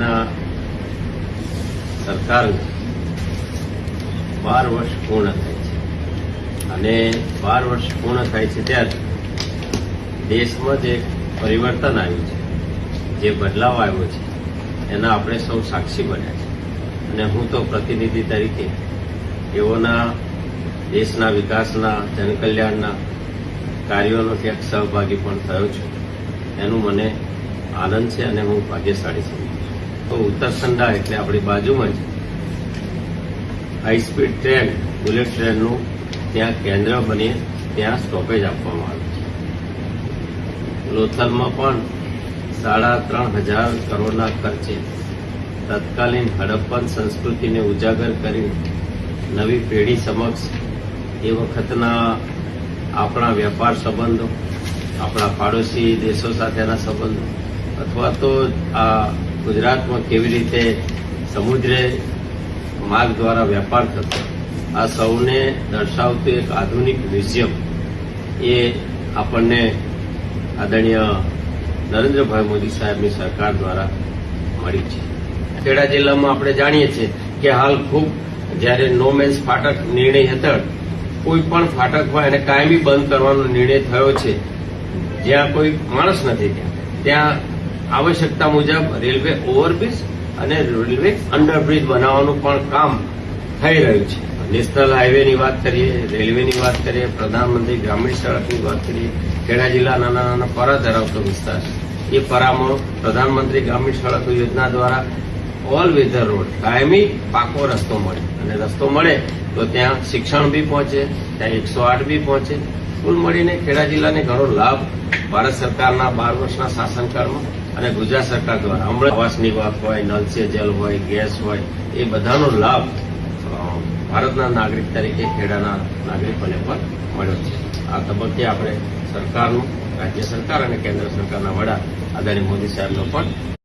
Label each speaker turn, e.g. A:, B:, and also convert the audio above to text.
A: મોદીના સરકાર 12 વર્ષ પૂર્ણ થાય છે અને 12 વર્ષ પૂર્ણ થાય છે ત્યારે દેશમાં જે પરિવર્તન આવ્યું છે, જે બદલાવ આવ્યો છે, એના આપણે સૌ સાક્ષી બન્યા છે અને હું તો પ્રતિનિધિ તરીકે એઓના દેશના વિકાસના, જનકલ્યાણના કાર્યોનો ક્યાંક સહભાગી પણ થયો છું. એનું મને આનંદ છે અને હું ભાગ્યશાળી છું. તો ઉત્તરસંડા એટલે આપણી બાજુમાં જ હાઈસ્પીડ ટ્રેન, બુલેટ ટ્રેનનું ત્યાં કેન્દ્ર બની ત્યાં સ્ટોપેજ આપવામાં આવ્યું છે. લોથલમાં પણ 3,500 કરોડના ખર્ચે તત્કાલીન હડપ્પન સંસ્કૃતિને ઉજાગર કરી નવી પેઢી સમક્ષ એ વખતના આપણા વેપાર સંબંધો, આપણા પાડોશી દેશો સાથેના સંબંધો અથવા તો આ ગુજરાતમાં કેવી રીતે સમુદ્ર માર્ગ દ્વારા વેપાર થતો, આ સૌને દર્શાવતું એક આધુનિક મ્યુઝિયમ એ આપણને આદરણીય નરેન્દ્રભાઈ મોદી સાહેબની સરકાર દ્વારા મળી છે. ખેડા જિલ્લામાં આપણે જાણીએ છીએ કે હાલ ખૂબ જ્યારે નો મેન્સ ફાટક નિર્ણય હેઠળ કોઈ પણ ફાટક હોય એને કાયમી બંધ કરવાનો નિર્ણય થયો છે. જ્યાં કોઈ માણસ નથી ત્યાં આવશ્યકતા મુજબ રેલવે ઓવરબ્રિજ અને રેલવે અંડરબ્રિજ બનાવવાનું પણ કામ થઈ રહ્યું છે. નેશનલ હાઈવેની વાત કરીએ, રેલવેની વાત કરીએ, પ્રધાનમંત્રી ગ્રામીણ સડકની વાત કરીએ, ખેડા જિલ્લા નાના નાના પરા ધરાવતો વિસ્તાર છે. એ પરામાં પ્રધાનમંત્રી ગ્રામીણ સડક યોજના દ્વારા ઓલ વેધર રોડ, કાયમી પાકો રસ્તો મળે અને રસ્તો મળે તો ત્યાં શિક્ષણ બી પહોંચે, ત્યાં 108 બી પહોંચે. કુલ મળીને ખેડા જિલ્લાને ઘણો લાભ ભારત સરકારના 12 વર્ષના શાસનકાળમાં અને ગુજરાત સરકાર દ્વારા હમણાં આવાસની વાત હોય, નલ સે જલ હોય, ગેસ હોય, એ બધાનો લાભ ભારતના નાગરિક તરીકે ખેડાના નાગરિકોને પણ મળ્યો છે. આ તબક્કે આપણે સરકારનું, રાજ્ય સરકાર અને કેન્દ્ર સરકારના વડા આદરણીય મોદી સાહેબનો પણ